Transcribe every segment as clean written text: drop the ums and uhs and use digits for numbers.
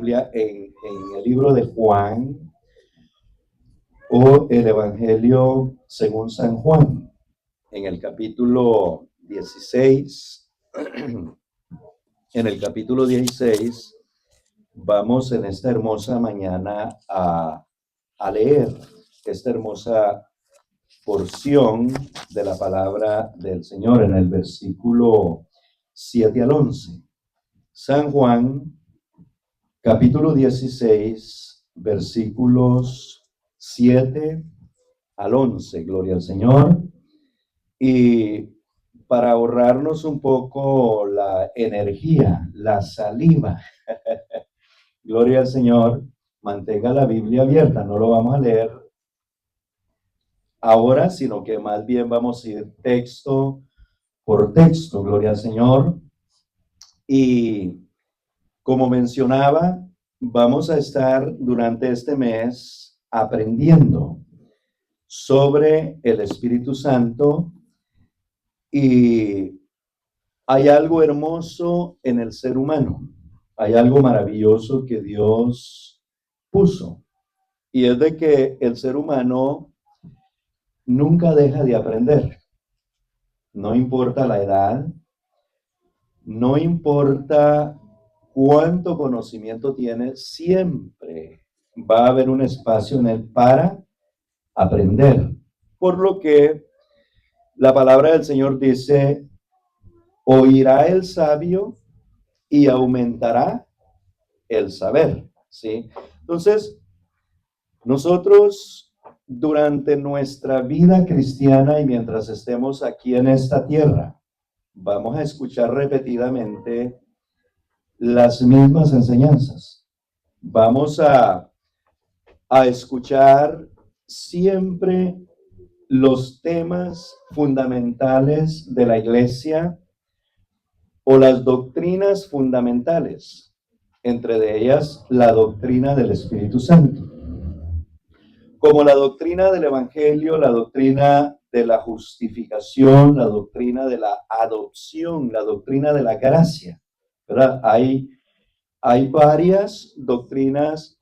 Biblia en el libro de Juan o el Evangelio según San Juan, en el capítulo 16. En el capítulo 16 vamos en esta hermosa mañana a leer esta hermosa porción de la palabra del Señor en el versículo 7 al 11. San Juan, capítulo 16, versículos 7 al 11. Gloria al Señor. Y para ahorrarnos un poco la energía, la saliva, gloria al Señor, mantenga la Biblia abierta. No lo vamos a leer ahora, sino que más bien vamos a ir texto por texto. Gloria al Señor. Y como mencionaba, vamos a estar durante este mes aprendiendo sobre el Espíritu Santo, y hay algo hermoso en el ser humano, hay algo maravilloso que Dios puso, y es de que el ser humano nunca deja de aprender, no importa la edad, no importa cuánto conocimiento tiene, siempre va a haber un espacio en él para aprender. Por lo que la palabra del Señor dice: oirá el sabio y aumentará el saber, ¿sí? Entonces, nosotros durante nuestra vida cristiana y mientras estemos aquí en esta tierra, vamos a escuchar repetidamente las mismas enseñanzas. Vamos a escuchar siempre los temas fundamentales de la iglesia o las doctrinas fundamentales, entre de ellas la doctrina del Espíritu Santo, como la doctrina del Evangelio, la doctrina de la justificación, la doctrina de la adopción, la doctrina de la gracia, ¿verdad? Hay varias doctrinas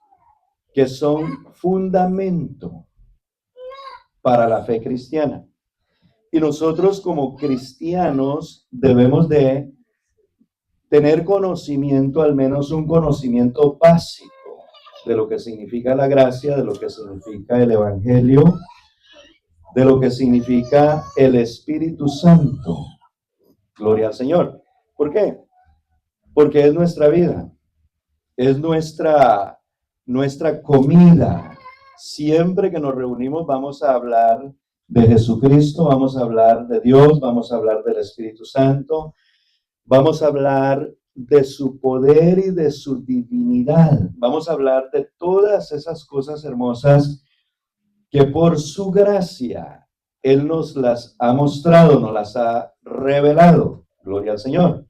que son fundamento para la fe cristiana. Y nosotros como cristianos debemos de tener conocimiento, al menos un conocimiento básico de lo que significa la gracia, de lo que significa el Evangelio, de lo que significa el Espíritu Santo. Gloria al Señor. ¿Por qué? Porque es nuestra vida, es nuestra comida. Siempre que nos reunimos vamos a hablar de Jesucristo, vamos a hablar de Dios, vamos a hablar del Espíritu Santo, vamos a hablar de su poder y de su divinidad. Vamos a hablar de todas esas cosas hermosas que por su gracia Él nos las ha mostrado, nos las ha revelado. Gloria al Señor.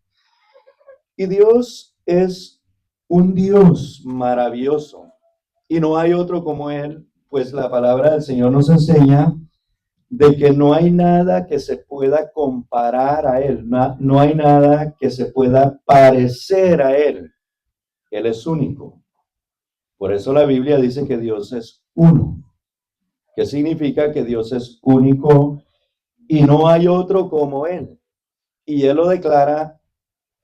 Y Dios es un Dios maravilloso y no hay otro como Él, pues la palabra del Señor nos enseña de que no hay nada que se pueda comparar a Él, no hay nada que se pueda parecer a Él. Él es único. Por eso la Biblia dice que Dios es uno. ¿Qué significa? Que Dios es único y no hay otro como Él. Y Él lo declara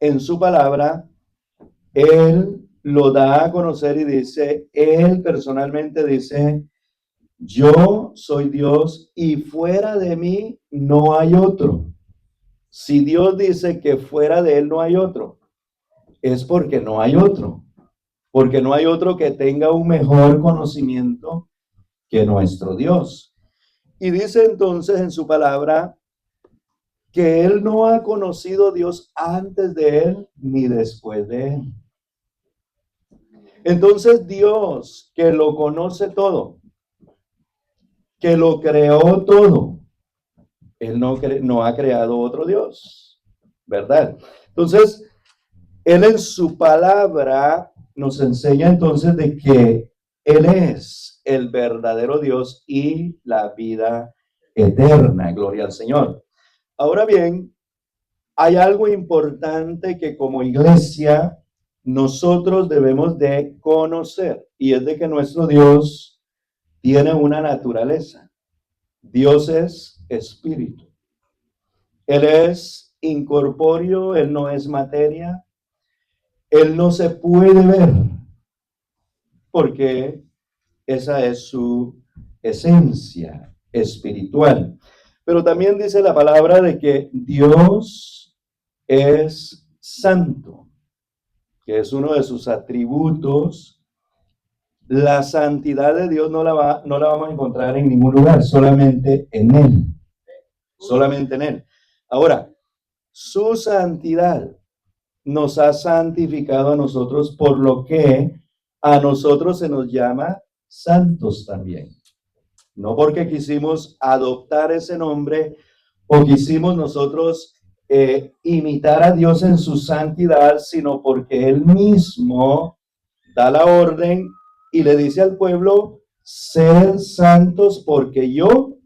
en su palabra, Él lo da a conocer y dice, Él personalmente dice: yo soy Dios y fuera de mí no hay otro. Si Dios dice que fuera de Él no hay otro, es porque no hay otro. Porque no hay otro que tenga un mejor conocimiento que nuestro Dios. Y dice entonces en su palabra que Él no ha conocido a Dios antes de Él ni después de Él. Entonces Dios, que lo conoce todo, que lo creó todo, Él no ha creado otro Dios, ¿verdad? Entonces, Él en su palabra nos enseña entonces de que Él es el verdadero Dios y la vida eterna. Gloria al Señor. Ahora bien, hay algo importante que como iglesia nosotros debemos de conocer, y es de que nuestro Dios tiene una naturaleza. Dios es espíritu. Él es incorpóreo, Él no es materia, Él no se puede ver, porque esa es su esencia espiritual. Pero también dice la palabra de que Dios es santo, que es uno de sus atributos. La santidad de Dios no la vamos a encontrar en ningún lugar, solamente en Él. Solamente en Él. Ahora, su santidad nos ha santificado a nosotros, por lo que a nosotros se nos llama santos también. No porque quisimos adoptar ese nombre o quisimos nosotros imitar a Dios en su santidad, sino porque Él mismo da la orden y le dice al pueblo: sed santos porque yo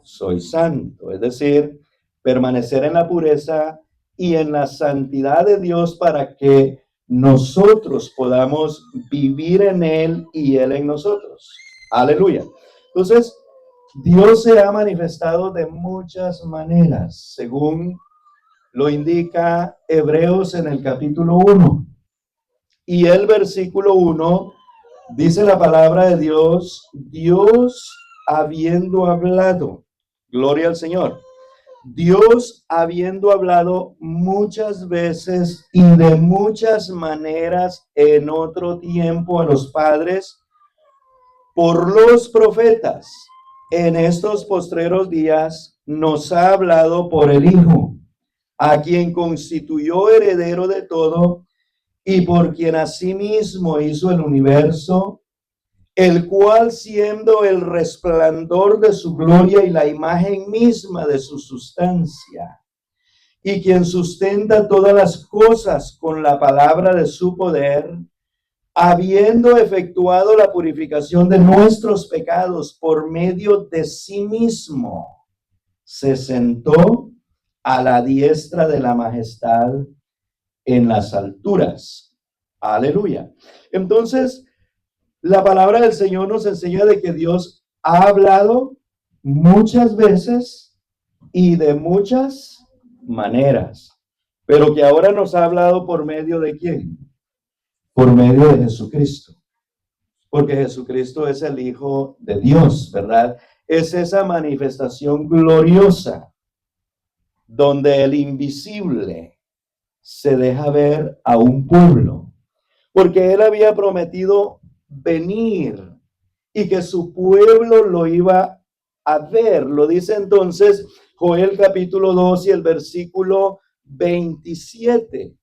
soy santo. Es decir, permanecer en la pureza y en la santidad de Dios para que nosotros podamos vivir en Él y Él en nosotros. Aleluya. Entonces, Dios se ha manifestado de muchas maneras, según lo indica Hebreos en el capítulo 1. Y el versículo 1 dice la palabra de Dios: Dios habiendo hablado, gloria al Señor, Dios habiendo hablado muchas veces y de muchas maneras en otro tiempo a los padres por los profetas, en estos postreros días nos ha hablado por el Hijo, a quien constituyó heredero de todo y por quien asimismo hizo el universo, el cual, siendo el resplandor de su gloria y la imagen misma de su sustancia, y quien sustenta todas las cosas con la palabra de su poder, habiendo efectuado la purificación de nuestros pecados por medio de sí mismo, se sentó a la diestra de la majestad en las alturas. Aleluya. Entonces, la palabra del Señor nos enseña de que Dios ha hablado muchas veces y de muchas maneras, pero que ahora nos ha hablado por medio de ¿quién? Por medio de Jesucristo, porque Jesucristo es el Hijo de Dios, ¿verdad? Es esa manifestación gloriosa donde el invisible se deja ver a un pueblo, porque Él había prometido venir y que su pueblo lo iba a ver. Lo dice entonces Joel capítulo 2 y el versículo 27.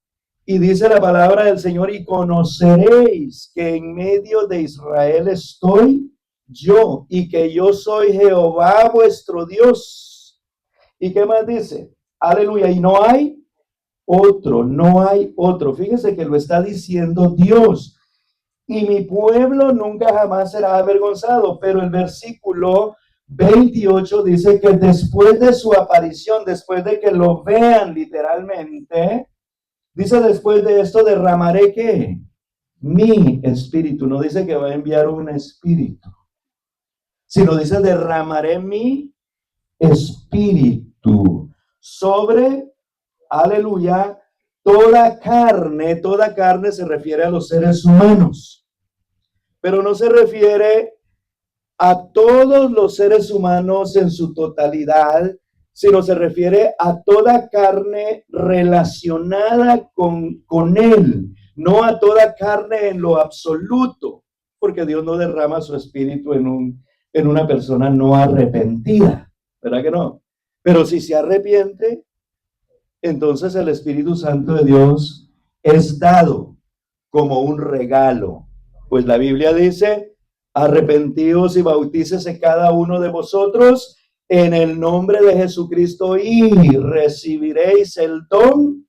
Y dice la palabra del Señor: y conoceréis que en medio de Israel estoy yo, y que yo soy Jehová vuestro Dios. ¿Y qué más dice? Aleluya. Y no hay otro, no hay otro. Fíjese que lo está diciendo Dios. Y mi pueblo nunca jamás será avergonzado. Pero el versículo 28 dice que después de su aparición, después de que lo vean literalmente, dice: después de esto derramaré ¿qué? Mi espíritu. No dice que va a enviar un espíritu, sino dice: derramaré mi espíritu sobre, aleluya, toda carne se refiere a los seres humanos, pero no se refiere a todos los seres humanos en su totalidad, sino se refiere a toda carne relacionada con Él, no a toda carne en lo absoluto, porque Dios no derrama su espíritu en una persona no arrepentida, ¿verdad que no? Pero si se arrepiente, entonces el Espíritu Santo de Dios es dado como un regalo. Pues la Biblia dice: arrepentíos y bautícese cada uno de vosotros en el nombre de Jesucristo y recibiréis el don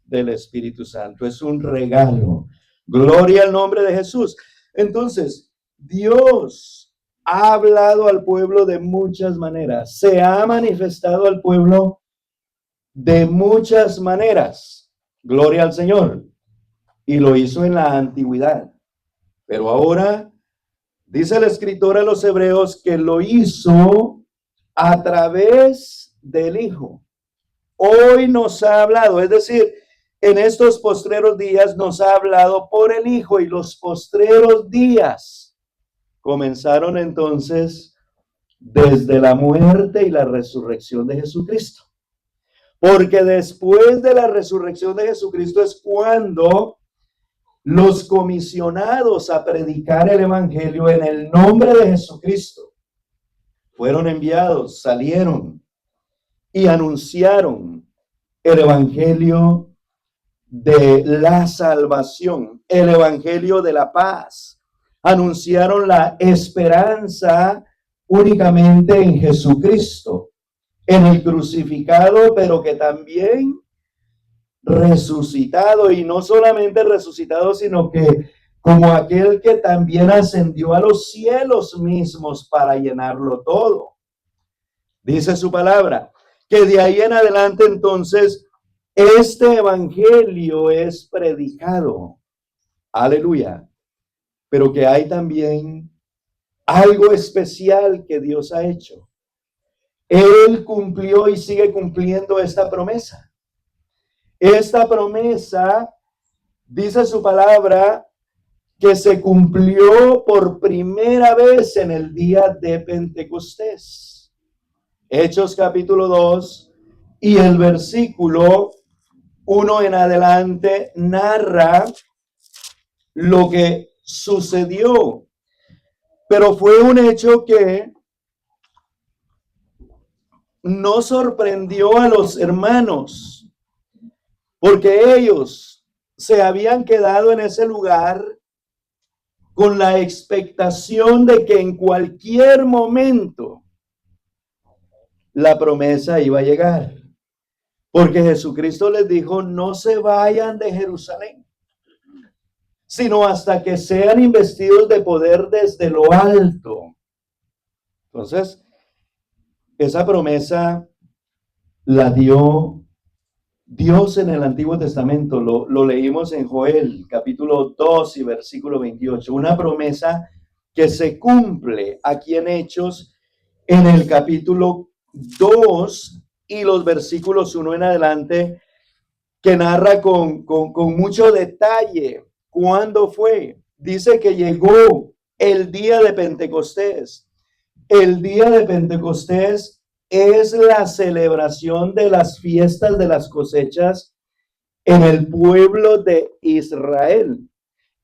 del Espíritu Santo. Es un regalo. Gloria al nombre de Jesús. Entonces, Dios ha hablado al pueblo de muchas maneras. Se ha manifestado al pueblo de muchas maneras. Gloria al Señor. y lo hizo en la antigüedad. Pero ahora dice el escritor a los hebreos que lo hizo a través del Hijo. Hoy nos ha hablado, es decir, en estos postreros días nos ha hablado por el Hijo, y los postreros días comenzaron entonces desde la muerte y la resurrección de Jesucristo. Porque después de la resurrección de Jesucristo es cuando los comisionados a predicar el evangelio en el nombre de Jesucristo fueron enviados, salieron y anunciaron el evangelio de la salvación, el evangelio de la paz. Anunciaron la esperanza únicamente en Jesucristo, en el crucificado, pero que también resucitado, y no solamente resucitado, sino que como aquel que también ascendió a los cielos mismos para llenarlo todo. Dice su palabra, que de ahí en adelante entonces este evangelio es predicado. Aleluya. Pero que hay también algo especial que Dios ha hecho. Él cumplió y sigue cumpliendo esta promesa. Esta promesa, dice su palabra, que se cumplió por primera vez en el día de Pentecostés. Hechos capítulo 2 y el versículo 1 en adelante narra lo que sucedió. Pero fue un hecho que no sorprendió a los hermanos, porque ellos se habían quedado en ese lugar con la expectación de que en cualquier momento la promesa iba a llegar. Porque Jesucristo les dijo, no se vayan de Jerusalén, sino hasta que sean investidos de poder desde lo alto. Entonces, esa promesa la dio Dios en el Antiguo Testamento. Lo leímos en Joel, capítulo 2 y versículo 28. Una promesa que se cumple aquí en Hechos, en el capítulo 2 y los versículos 1 en adelante, que narra con mucho detalle cuándo fue. Dice que llegó el día de Pentecostés. El día de Pentecostés es la celebración de las fiestas de las cosechas en el pueblo de Israel.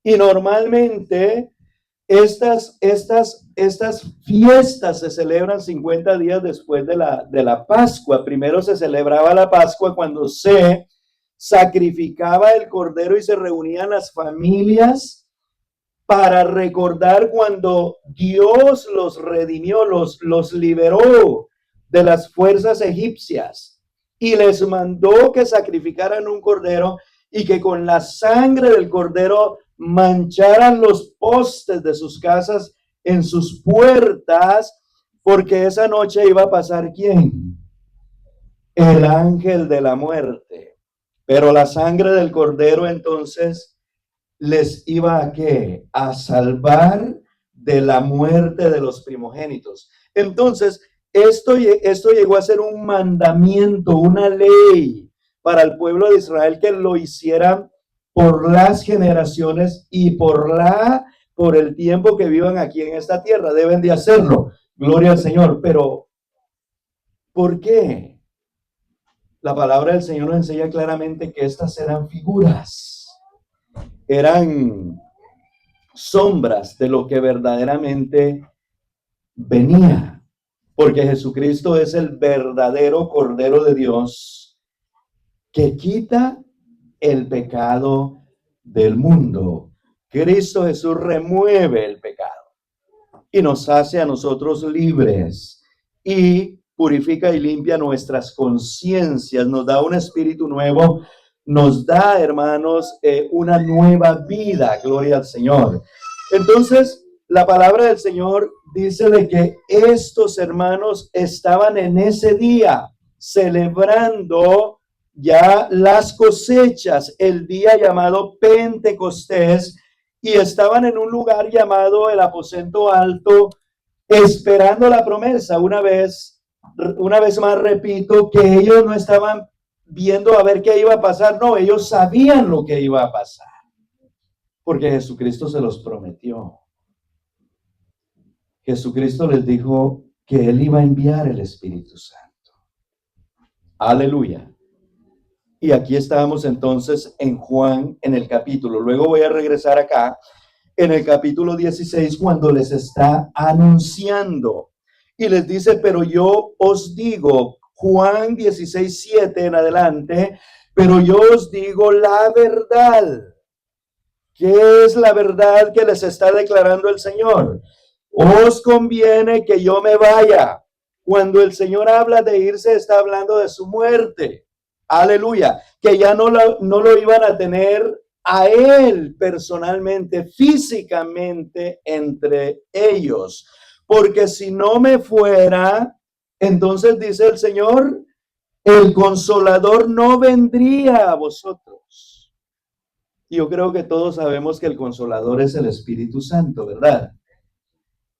Y normalmente estas fiestas se celebran 50 días después de la Pascua. Primero se celebraba la Pascua cuando se sacrificaba el cordero y se reunían las familias para recordar cuando Dios los redimió, los liberó de las fuerzas egipcias y les mandó que sacrificaran un cordero y que con la sangre del cordero mancharan los postes de sus casas en sus puertas, porque esa noche iba a pasar ¿quién? El ángel de la muerte. Pero la sangre del cordero entonces les iba a ¿qué? A salvar de la muerte de los primogénitos. Entonces, esto llegó a ser un mandamiento, una ley para el pueblo de Israel, que lo hicieran por las generaciones y por el tiempo que vivan aquí en esta tierra. Deben de hacerlo. Gloria al Señor. Pero, ¿por qué? La palabra del Señor nos enseña claramente que estas eran figuras. Eran sombras de lo que verdaderamente venía. Porque Jesucristo es el verdadero Cordero de Dios que quita el pecado del mundo. Cristo Jesús remueve el pecado y nos hace a nosotros libres y purifica y limpia nuestras conciencias, nos da un espíritu nuevo, nos da, hermanos, una nueva vida. Gloria al Señor. Entonces, la palabra del Señor dice de que estos hermanos estaban en ese día celebrando ya las cosechas, el día llamado Pentecostés, y estaban en un lugar llamado el aposento alto, esperando la promesa. Una vez más repito que ellos no estaban viendo a ver qué iba a pasar, no, ellos sabían lo que iba a pasar, porque Jesucristo se los prometió. Jesucristo les dijo que Él iba a enviar el Espíritu Santo. Aleluya. Y aquí estábamos entonces en Juan, en el capítulo. Luego voy a regresar acá, en el capítulo 16, cuando les está anunciando. Y les dice, pero yo os digo, Juan 16, 7 en adelante, pero yo os digo la verdad. ¿Qué es la verdad que les está declarando el Señor? Os conviene que yo me vaya. Cuando el Señor habla de irse, está hablando de su muerte. Aleluya. Que ya no lo iban a tener a Él personalmente, físicamente entre ellos. Porque si no me fuera, entonces dice el Señor, el Consolador no vendría a vosotros. Yo creo que todos sabemos que el Consolador es el Espíritu Santo, ¿verdad?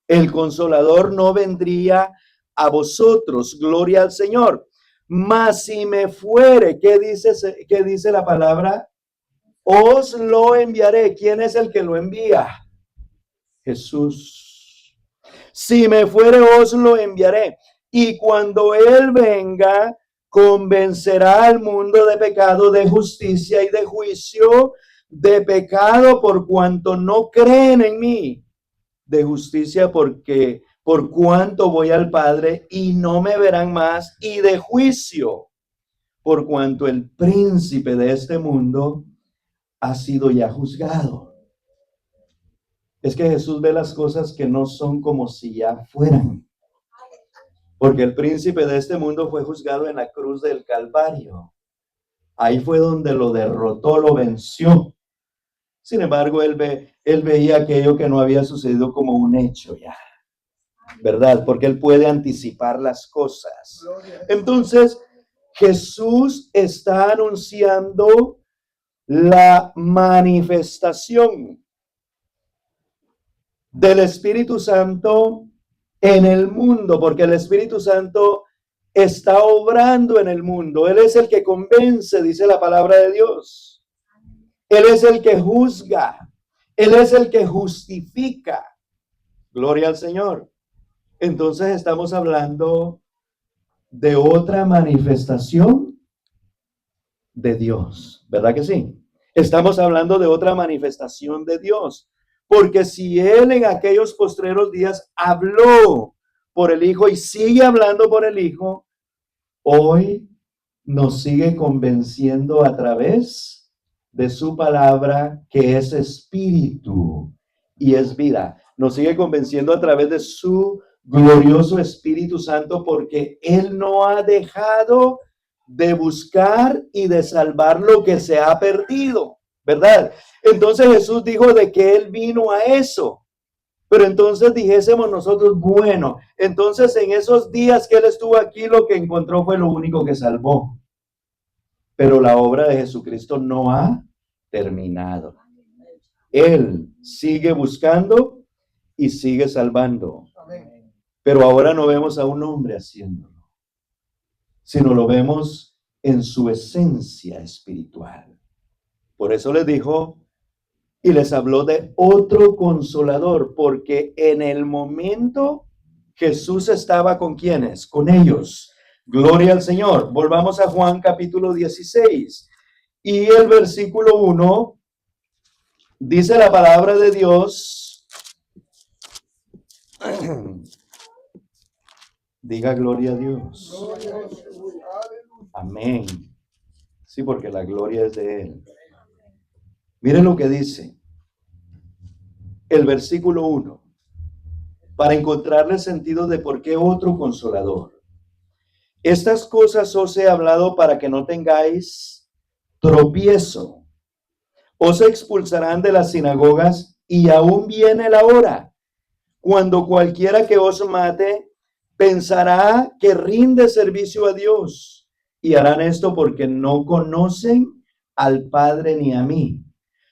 El Consolador no vendría a vosotros, gloria al Señor. Mas si me fuere, ¿qué dice la palabra? Os lo enviaré. ¿Quién es el que lo envía? Jesús. Si me fuere, os lo enviaré. Y cuando Él venga, convencerá al mundo de pecado, de justicia y de juicio. De pecado por cuanto no creen en mí, de justicia porque por cuanto voy al Padre y no me verán más, y de juicio por cuanto el príncipe de este mundo ha sido ya juzgado. Es que Jesús ve las cosas que no son como si ya fueran, porque el príncipe de este mundo fue juzgado en la cruz del Calvario. Ahí fue donde lo derrotó, lo venció. Sin embargo, él veía aquello que no había sucedido como un hecho ya, ¿verdad? Porque él puede anticipar las cosas. Entonces, Jesús está anunciando la manifestación del Espíritu Santo en el mundo, porque el Espíritu Santo está obrando en el mundo. Él es el que convence, dice la palabra de Dios. Él es el que juzga. Él es el que justifica. Gloria al Señor. Entonces estamos hablando de otra manifestación de Dios. ¿Verdad que sí? Estamos hablando de otra manifestación de Dios. Porque si Él en aquellos postreros días habló por el Hijo y sigue hablando por el Hijo, hoy nos sigue convenciendo a través de su palabra, que es espíritu y es vida. Nos sigue convenciendo a través de su glorioso Espíritu Santo, porque Él no ha dejado de buscar y de salvar lo que se ha perdido, ¿verdad? Entonces Jesús dijo de que Él vino a eso. Pero entonces dijésemos nosotros, bueno, entonces en esos días que Él estuvo aquí, lo que encontró fue lo único que salvó. Pero la obra de Jesucristo no ha terminado. Él sigue buscando y sigue salvando. Pero ahora no vemos a un hombre haciéndolo, sino lo vemos en su esencia espiritual. Por eso les dijo y les habló de otro consolador, porque en el momento Jesús estaba con quienes, con ellos. Gloria al Señor. Volvamos a Juan capítulo 16 y el versículo 1 dice la palabra de Dios. Diga gloria a Dios. Amén. Sí, porque la gloria es de Él. Miren lo que dice el versículo 1, para encontrarle sentido de por qué otro consolador. Estas cosas os he hablado para que no tengáis tropiezo. Os expulsarán de las sinagogas y aún viene la hora cuando cualquiera que os mate pensará que rinde servicio a Dios. y harán esto porque no conocen al Padre ni a mí.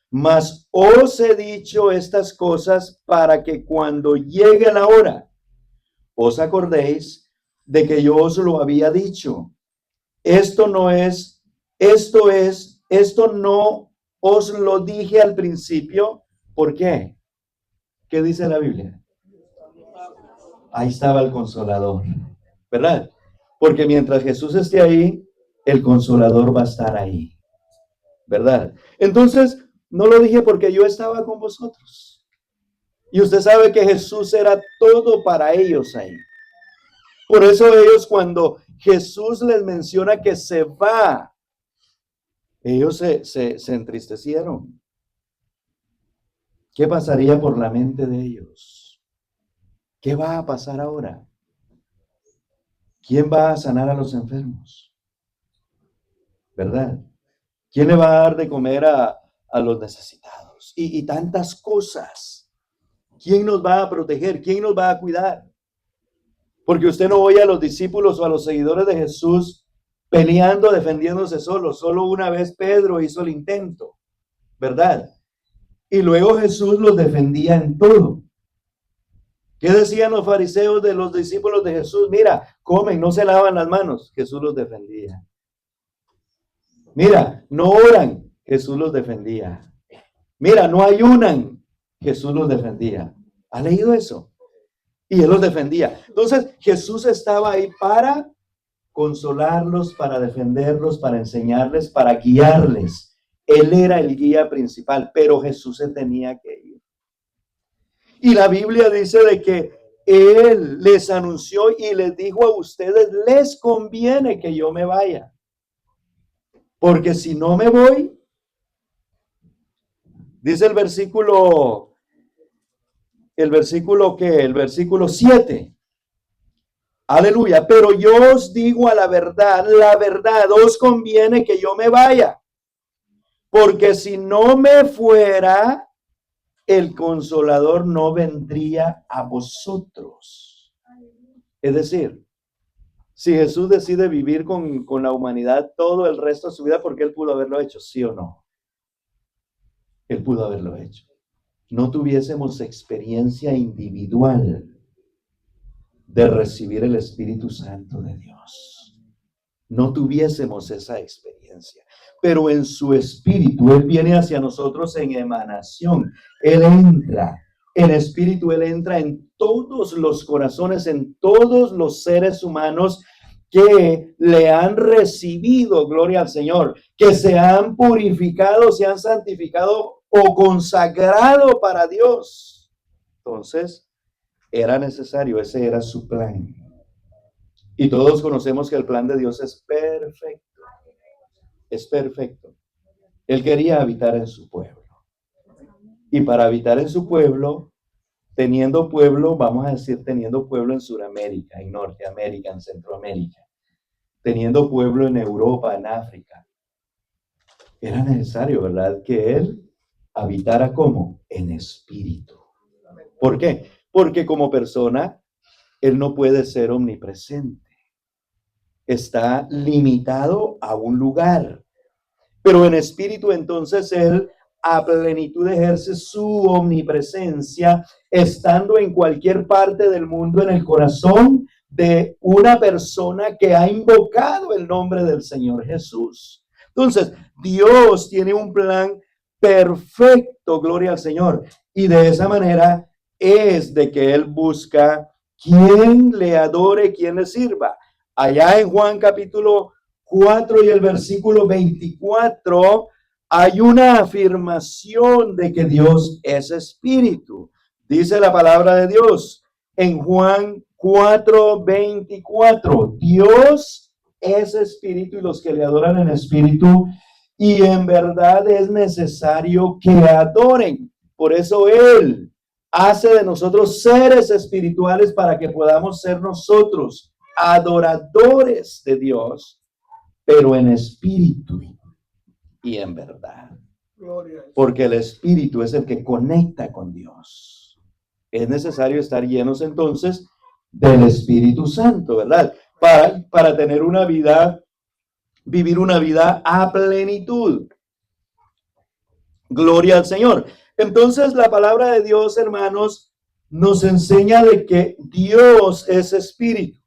Mas os he dicho estas cosas para que cuando llegue la hora, os acordéis de que yo os lo había dicho. Esto no os lo dije al principio. ¿Por qué? ¿Qué dice la Biblia? Ahí estaba el Consolador, ¿verdad? Porque mientras Jesús esté ahí, el Consolador va a estar ahí, ¿verdad? Entonces, no lo dije porque yo estaba con vosotros. Y usted sabe que Jesús era todo para ellos ahí. Por eso ellos, cuando Jesús les menciona que se va, ellos se entristecieron. ¿Qué pasaría por la mente de ellos? ¿Qué va a pasar ahora? ¿Quién va a sanar a los enfermos? ¿Verdad? ¿Quién le va a dar de comer a los necesitados? Y tantas cosas. ¿Quién nos va a proteger? ¿Quién nos va a cuidar? Porque usted no oye a los discípulos o a los seguidores de Jesús peleando, defendiéndose solos. Solo una vez Pedro hizo el intento, ¿verdad? Y luego Jesús los defendía en todo. ¿Qué decían los fariseos de los discípulos de Jesús? Mira, comen, no se lavan las manos. Jesús los defendía. Mira, no oran. Jesús los defendía. Mira, no ayunan. Jesús los defendía. ¿Ha leído eso? Y él los defendía. Entonces, Jesús estaba ahí para consolarlos, para defenderlos, para enseñarles, para guiarles. Él era el guía principal, pero Jesús se tenía que ir. Y la Biblia dice de que Él les anunció y les dijo a ustedes, les conviene que yo me vaya. Porque si no me voy, dice el versículo ¿qué? El versículo 7. Aleluya. Pero yo os digo la verdad, os conviene que yo me vaya. Porque si no me fuera, el Consolador no vendría a vosotros. Es decir, si Jesús decide vivir con la humanidad todo el resto de su vida, porque Él pudo haberlo hecho, ¿sí o no? Él pudo haberlo hecho. No tuviésemos experiencia individual de recibir el Espíritu Santo de Dios. No tuviésemos esa experiencia. Pero en su Espíritu, Él viene hacia nosotros en emanación. Él entra. El Espíritu, Él entra en todos los corazones, en todos los seres humanos que le han recibido, gloria al Señor, que se han purificado, se han santificado o consagrado para Dios. Entonces, era necesario, ese era su plan. Y todos conocemos que el plan de Dios es perfecto. Es perfecto. Él quería habitar en su pueblo. Y para habitar en su pueblo, teniendo pueblo, vamos a decir, teniendo pueblo en Sudamérica, en Norteamérica, en Centroamérica, teniendo pueblo en Europa, en África, era necesario, ¿verdad?, que Él habitara ¿cómo? En espíritu. ¿Por qué? Porque como persona, Él no puede ser omnipresente. Está limitado a un lugar. Pero en espíritu, entonces, Él a plenitud ejerce su omnipresencia, estando en cualquier parte del mundo, en el corazón de una persona que ha invocado el nombre del Señor Jesús. Entonces, Dios tiene un plan perfecto, gloria al Señor. Y de esa manera es de que Él busca quien le adore, quien le sirva. Allá en Juan capítulo 4 y el versículo 24, hay una afirmación de que Dios es espíritu. Dice la palabra de Dios en Juan 4:24, Dios es espíritu y los que le adoran en espíritu y en verdad es necesario que adoren. Por eso Él hace de nosotros seres espirituales para que podamos ser nosotros adoradores de Dios, pero en espíritu y en verdad. Porque el espíritu es el que conecta con Dios. Es necesario estar llenos entonces del Espíritu Santo, ¿verdad? Para tener una vida vivir una vida a plenitud. Gloria al Señor. Entonces la palabra de Dios, hermanos, nos enseña de que Dios es espíritu.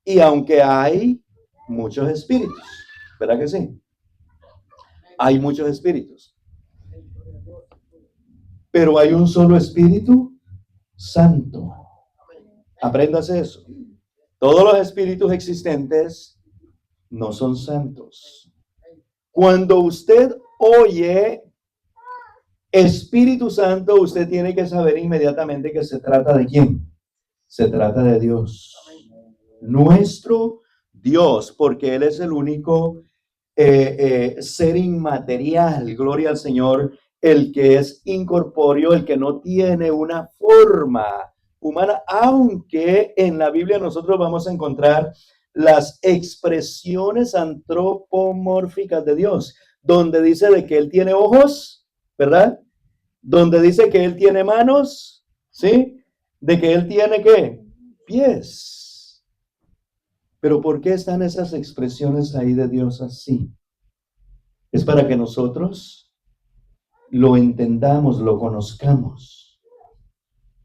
Y aunque hay muchos espíritus, ¿verdad que sí? Hay muchos espíritus. Pero hay un solo Espíritu Santo. Apréndase eso. Todos los espíritus existentes no son santos. Cuando usted oye Espíritu Santo, usted tiene que saber inmediatamente que se trata de quién. Se trata de Dios. Nuestro Dios, porque Él es el único ser inmaterial, gloria al Señor, el que es incorpóreo, el que no tiene una forma humana, aunque en la Biblia nosotros vamos a encontrar las expresiones antropomórficas de Dios, donde dice de que Él tiene ojos, ¿verdad? Donde dice que Él tiene manos, ¿sí? De que Él tiene, ¿qué? Pies. Pero ¿por qué están esas expresiones ahí de Dios así? Es para que nosotros lo entendamos, lo conozcamos,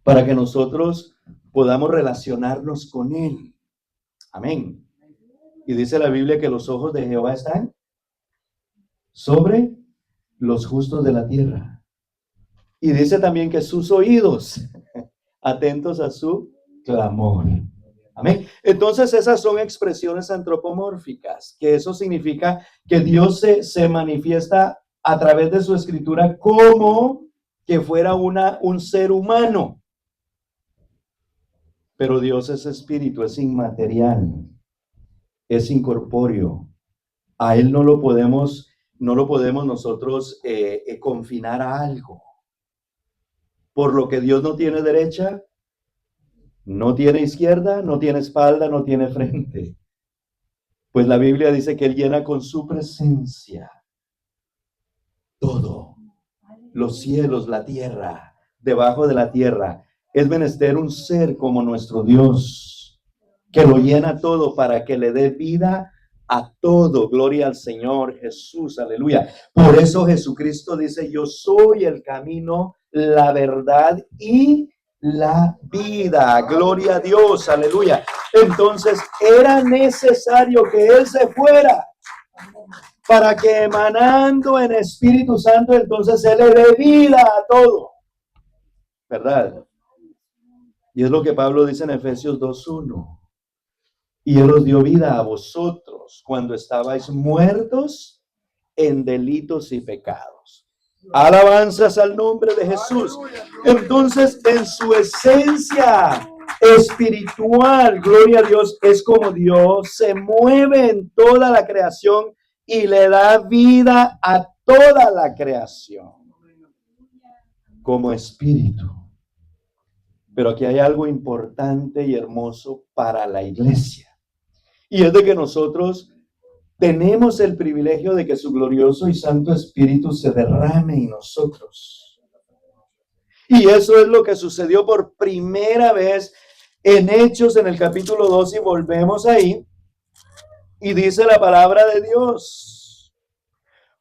para que nosotros podamos relacionarnos con Él. Amén. Y dice la Biblia que los ojos de Jehová están sobre los justos de la tierra. Y dice también que sus oídos atentos a su clamor. Amén. Entonces esas son expresiones antropomórficas, que eso significa que Dios se manifiesta a través de su escritura como que fuera un ser humano. Pero Dios es espíritu, es inmaterial, es incorpóreo. A Él no lo podemos nosotros confinar a algo. Por lo que Dios no tiene derecha, no tiene izquierda, no tiene espalda, no tiene frente. Pues la Biblia dice que Él llena con su presencia todo. Los cielos, la tierra, debajo de la tierra. Es menester un ser como nuestro Dios, que lo llena todo para que le dé vida a todo. Gloria al Señor Jesús, aleluya. Por eso Jesucristo dice, yo soy el camino, la verdad y la vida. Gloria a Dios, aleluya. Entonces era necesario que Él se fuera para que emanando en Espíritu Santo, entonces Él le dé vida a todo. ¿Verdad? Y es lo que Pablo dice en Efesios 2:1. Y Él os dio vida a vosotros cuando estabais muertos en delitos y pecados. Alabanzas al nombre de Jesús. Entonces, en su esencia espiritual, gloria a Dios, es como Dios se mueve en toda la creación y le da vida a toda la creación como espíritu. Pero aquí hay algo importante y hermoso para la iglesia. Y es de que nosotros tenemos el privilegio de que su glorioso y santo Espíritu se derrame en nosotros. Y eso es lo que sucedió por primera vez en Hechos, en el capítulo 2, y volvemos ahí. Y dice la palabra de Dios.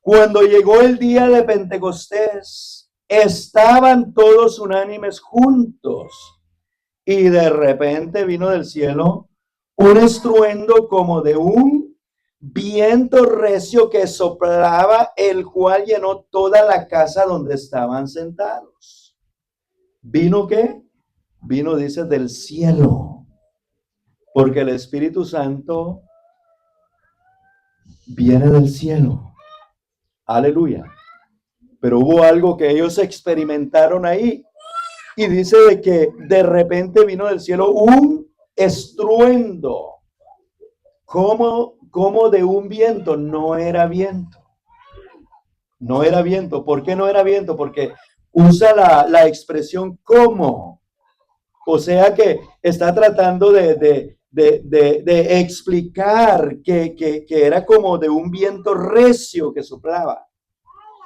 Cuando llegó el día de Pentecostés, estaban todos unánimes juntos. Y de repente vino del cielo un estruendo como de un viento recio que soplaba, el cual llenó toda la casa donde estaban sentados. ¿Vino qué? Vino, dice, del cielo. Porque el Espíritu Santo viene del cielo. Aleluya. Pero hubo algo que ellos experimentaron ahí. Y dice de que de repente vino del cielo un estruendo. Como de un viento. No era viento. No era viento. ¿Por qué no era viento? Porque usa la expresión como. O sea que está tratando de explicar que era como de un viento recio que soplaba.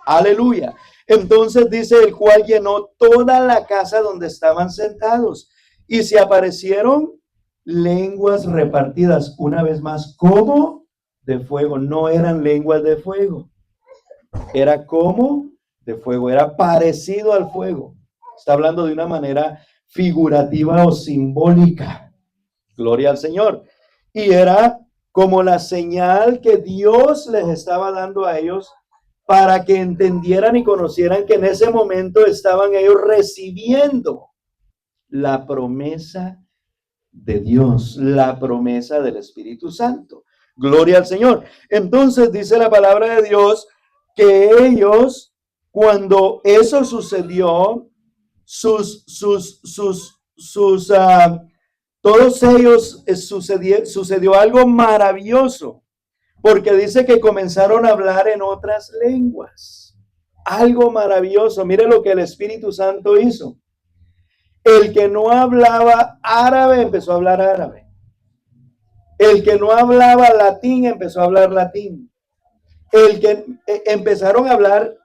Aleluya. Entonces dice, el cual llenó toda la casa donde estaban sentados. Y se aparecieron lenguas repartidas una vez más como de fuego, no eran lenguas de fuego. Era como de fuego, era parecido al fuego. Está hablando de una manera figurativa o simbólica. Gloria al Señor. Y era como la señal que Dios les estaba dando a ellos para que entendieran y conocieran que en ese momento estaban ellos recibiendo la promesa de Dios, la promesa del Espíritu Santo. Gloria al Señor. Entonces dice la palabra de Dios que ellos, cuando eso sucedió, todos ellos sucedió algo maravilloso, porque dice que comenzaron a hablar en otras lenguas. Algo maravilloso. Mire lo que el Espíritu Santo hizo. El que no hablaba árabe empezó a hablar árabe. El que no hablaba latín empezó a hablar latín. El que empezaron a hablar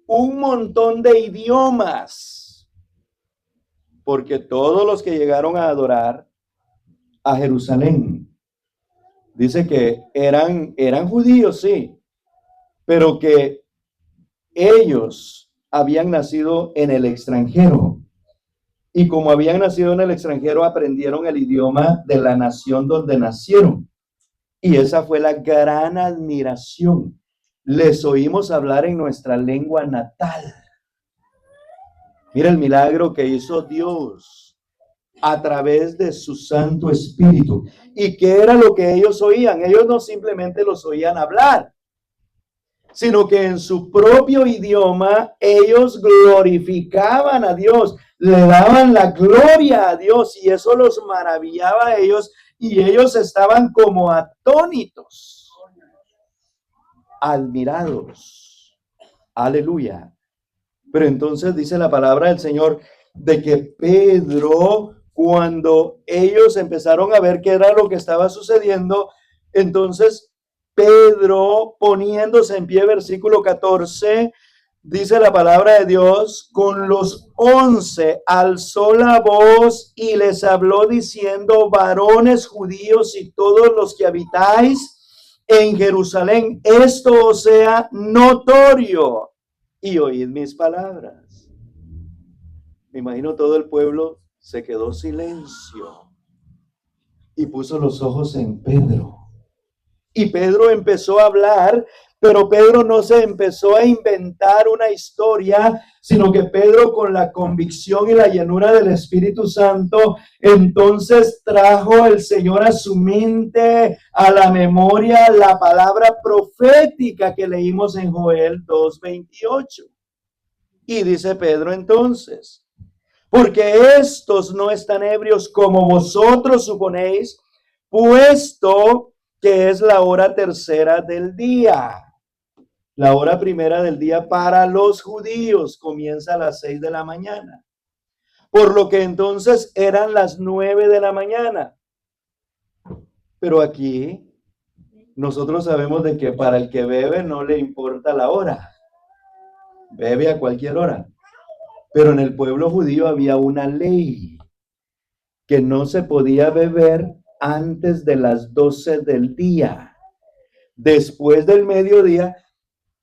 un montón de idiomas. Porque todos los que llegaron a adorar a Jerusalén, dice que eran judíos, sí, pero que ellos habían nacido en el extranjero. Y como habían nacido en el extranjero, aprendieron el idioma de la nación donde nacieron. Y esa fue la gran admiración. Les oímos hablar en nuestra lengua natal. Mira el milagro que hizo Dios a través de su Santo Espíritu. ¿Y qué era lo que ellos oían? Ellos no simplemente los oían hablar, sino que en su propio idioma ellos glorificaban a Dios, le daban la gloria a Dios, y eso los maravillaba a ellos, y ellos estaban como atónitos, admirados. Aleluya. Pero entonces dice la palabra del Señor de que Pedro, cuando ellos empezaron a ver qué era lo que estaba sucediendo, entonces Pedro, poniéndose en pie, versículo 14, dice la palabra de Dios, con los 11 alzó la voz y les habló diciendo: varones judíos y todos los que habitáis en Jerusalén, esto os sea notorio, y oíd mis palabras. Me imagino todo el pueblo se quedó silencio y puso los ojos en Pedro. Y Pedro empezó a hablar, pero Pedro no se empezó a inventar una historia, sino que Pedro, con la convicción y la llenura del Espíritu Santo, entonces trajo el Señor a su mente, a la memoria, la palabra profética que leímos en Joel 2:28. Y dice Pedro entonces: porque estos no están ebrios como vosotros suponéis, puesto que es la hora tercera del día. La hora primera del día para los judíos comienza a las 6 de la mañana. Por lo que entonces eran las 9 de la mañana. Pero aquí nosotros sabemos de que para el que bebe no le importa la hora. Bebe a cualquier hora. Pero en el pueblo judío había una ley que no se podía beber antes de las 12 del día. Después del mediodía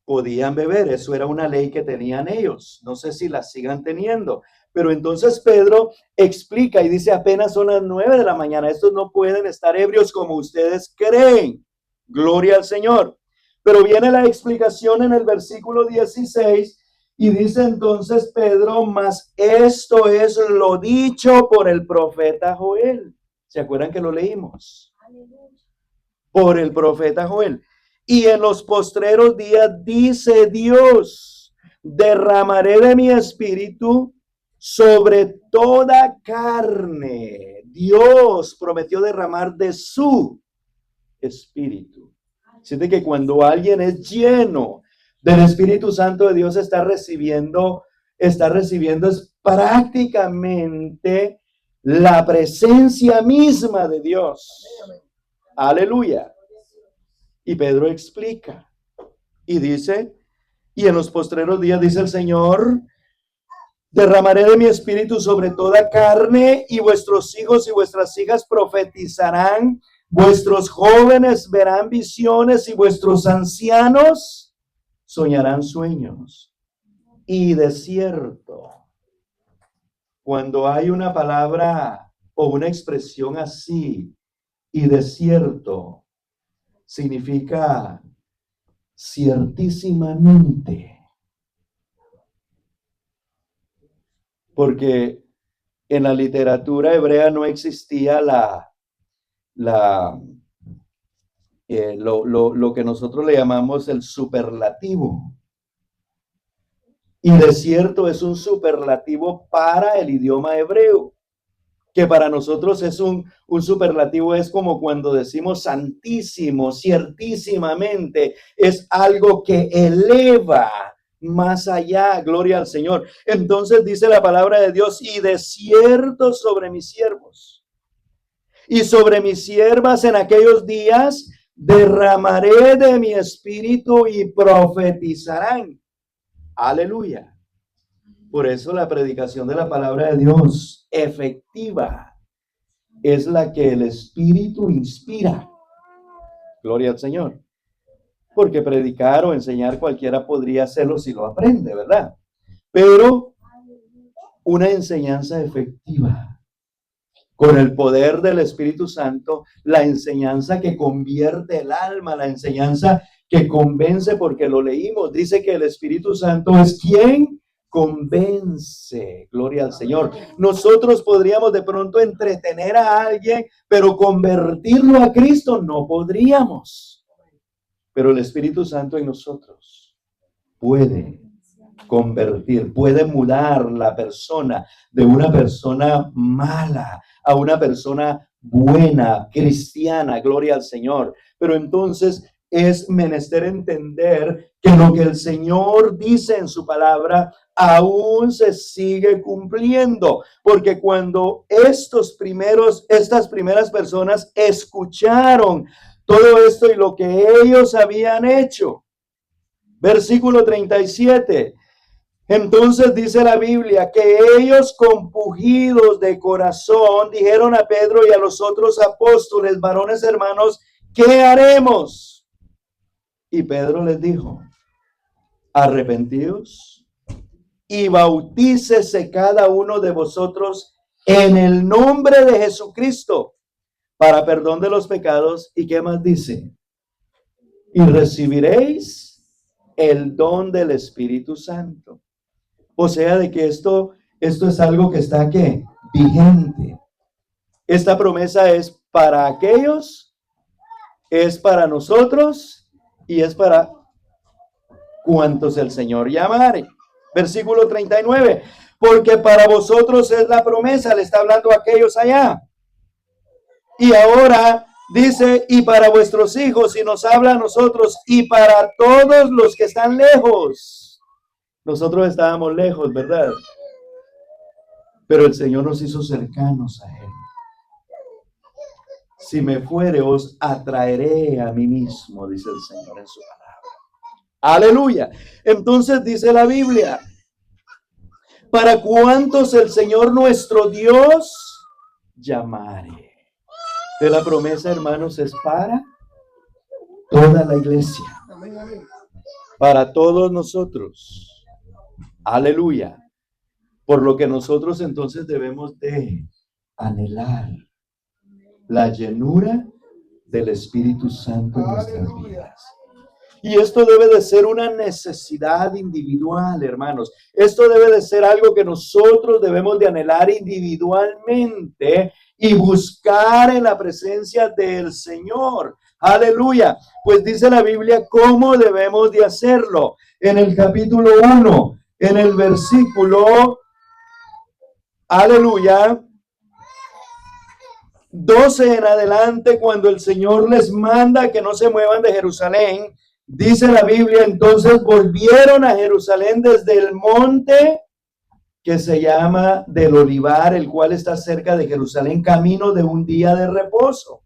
podían beber. Eso era una ley que tenían ellos. No sé si la sigan teniendo. Pero entonces Pedro explica y dice: apenas son las 9 de la mañana. Estos no pueden estar ebrios como ustedes creen. Gloria al Señor. Pero viene la explicación en el versículo 16 y dice entonces Pedro: mas esto es lo dicho por el profeta Joel. ¿Se acuerdan que lo leímos? Por el profeta Joel. Y en los postreros días, dice Dios, derramaré de mi espíritu sobre toda carne. Dios prometió derramar de su espíritu. Siente que cuando alguien es lleno del Espíritu Santo de Dios, está recibiendo es prácticamente la presencia misma de Dios. Aleluya. Y Pedro explica y dice: y en los postreros días, dice el Señor, derramaré de mi espíritu sobre toda carne, y vuestros hijos y vuestras hijas profetizarán, Vuestros jóvenes verán visiones y vuestros ancianos soñarán sueños. Y de cierto, cuando hay una palabra o una expresión así, y de cierto, significa ciertísimamente. Porque en la literatura hebrea no existía lo que nosotros le llamamos el superlativo. Y de cierto es un superlativo para el idioma hebreo, que para nosotros es un superlativo, es como cuando decimos santísimo, ciertísimamente, es algo que eleva más allá, gloria al Señor. Entonces dice la palabra de Dios, y de cierto sobre mis siervos y sobre mis siervas en aquellos días derramaré de mi espíritu y profetizarán. Aleluya. Por eso la predicación de la palabra de Dios efectiva es la que el Espíritu inspira. Gloria al Señor. Porque predicar o enseñar cualquiera podría hacerlo si lo aprende, ¿verdad? Pero una enseñanza efectiva, con el poder del Espíritu Santo, la enseñanza que convierte el alma, la enseñanza que convence, porque lo leímos, dice que el Espíritu Santo es quien convence, gloria al Señor. Nosotros podríamos de pronto entretener a alguien, pero convertirlo a Cristo no podríamos. Pero el Espíritu Santo en nosotros puede convertir, puede mudar la persona de una persona mala a una persona buena, cristiana, gloria al Señor. Pero entonces es menester entender que lo que el Señor dice en su palabra aún se sigue cumpliendo, porque cuando estas primeras personas escucharon todo esto y lo que ellos habían hecho, versículo 37, entonces dice la Biblia que ellos compungidos de corazón dijeron a Pedro y a los otros apóstoles, varones hermanos, ¿qué haremos? Y Pedro les dijo, arrepentíos y bautícese cada uno de vosotros en el nombre de Jesucristo para perdón de los pecados. ¿Y qué más dice? Y recibiréis el don del Espíritu Santo. O sea, de que esto es algo que está ¿qué? Vigente. Esta promesa es para aquellos, es para nosotros y es para cuantos el Señor llamare. Versículo 39. Porque para vosotros es la promesa, le está hablando a aquellos allá. Y ahora dice, y para vuestros hijos, y nos habla a nosotros, y para todos los que están lejos. Nosotros estábamos lejos, ¿verdad? Pero el Señor nos hizo cercanos a Él. Si me fuere, os atraeré a mí mismo, dice el Señor en su palabra. Aleluya. Entonces dice la Biblia, para cuantos el Señor nuestro Dios llamare. De la promesa, hermanos, es para toda la iglesia. Para todos nosotros. Aleluya. Por lo que nosotros entonces debemos de anhelar la llenura del Espíritu Santo en nuestras vidas. Y esto debe de ser una necesidad individual, hermanos. Esto debe de ser algo que nosotros debemos de anhelar individualmente y buscar en la presencia del Señor. Aleluya. Pues dice la Biblia cómo debemos de hacerlo. En el capítulo 1, en el versículo, aleluya, 12 en adelante, cuando el Señor les manda que no se muevan de Jerusalén, dice la Biblia, entonces volvieron a Jerusalén desde el monte que se llama del Olivar, el cual está cerca de Jerusalén, camino de un día de reposo.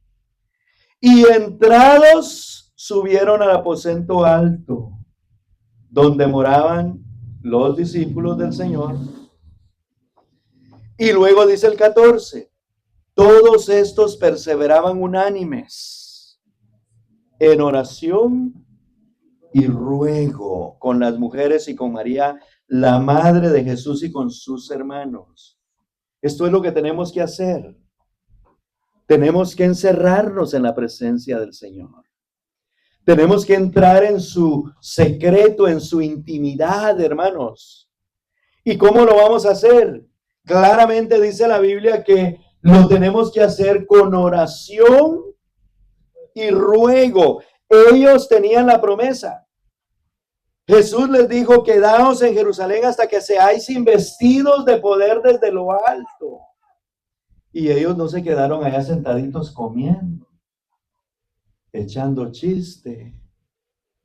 Y entrados subieron al aposento alto, donde moraban los discípulos del Señor. Y luego dice el 14, Todos estos perseveraban unánimes en oración y ruego con las mujeres y con María, la madre de Jesús, y con sus hermanos. Esto es lo que tenemos que hacer. Tenemos que encerrarnos en la presencia del Señor. Tenemos que entrar en su secreto, en su intimidad, hermanos. ¿Y cómo lo vamos a hacer? Claramente dice la Biblia que lo tenemos que hacer con oración y ruego. Ellos tenían la promesa. Jesús les dijo: quedaos en Jerusalén hasta que seáis investidos de poder desde lo alto. Y ellos no se quedaron allá sentaditos comiendo, echando chiste,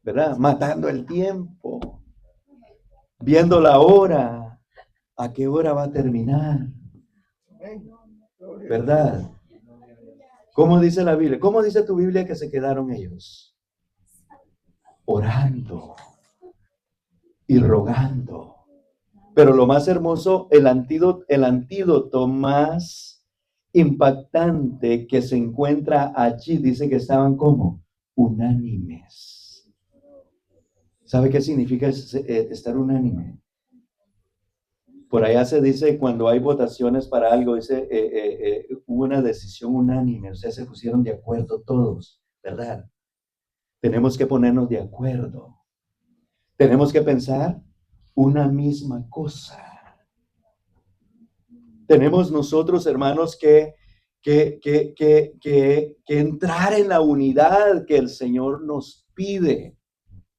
¿verdad? Matando el tiempo, viendo la hora, a qué hora va a terminar, ¿verdad? ¿Cómo dice la Biblia? ¿Cómo dice tu Biblia que se quedaron ellos? Orando y rogando. Pero lo más hermoso, el antídoto más impactante que se encuentra allí, dice que estaban como unánimes. ¿Sabe qué significa estar unánime? Por allá se dice, cuando hay votaciones para algo, dice, hubo una decisión unánime, o sea, se pusieron de acuerdo todos, ¿verdad? Tenemos que ponernos de acuerdo. Tenemos que pensar una misma cosa. Tenemos nosotros, hermanos, que entrar en la unidad que el Señor nos pide.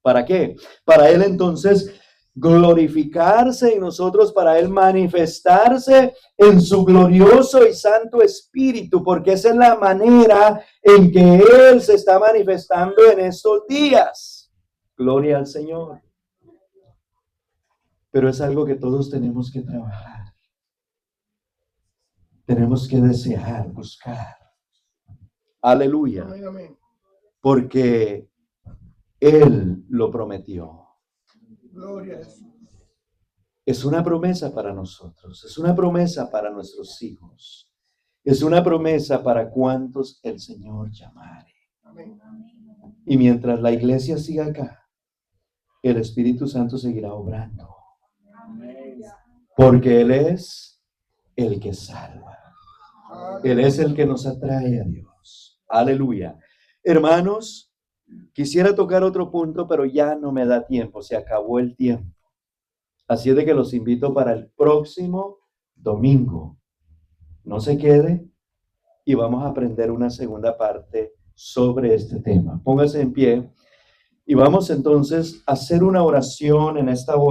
¿Para qué? Para Él entonces glorificarse y nosotros para Él manifestarse en su glorioso y santo Espíritu, porque esa es la manera en que Él se está manifestando en estos días. Gloria al Señor. Pero es algo que todos tenemos que trabajar. Tenemos que desear, buscar. Aleluya. Porque Él lo prometió. Gloria a Jesús. Es una promesa para nosotros, es una promesa para nuestros hijos, es una promesa para cuantos el Señor llamare. Amén. Y mientras la iglesia siga acá, el Espíritu Santo seguirá obrando. Amén. Porque Él es el que salva. Él es el que nos atrae a Dios. Aleluya. Hermanos, quisiera tocar otro punto, pero ya no me da tiempo, se acabó el tiempo. Así es de que los invito para el próximo domingo. No se quede y vamos a aprender una segunda parte sobre este tema. Póngase en pie y vamos entonces a hacer una oración en esta hora.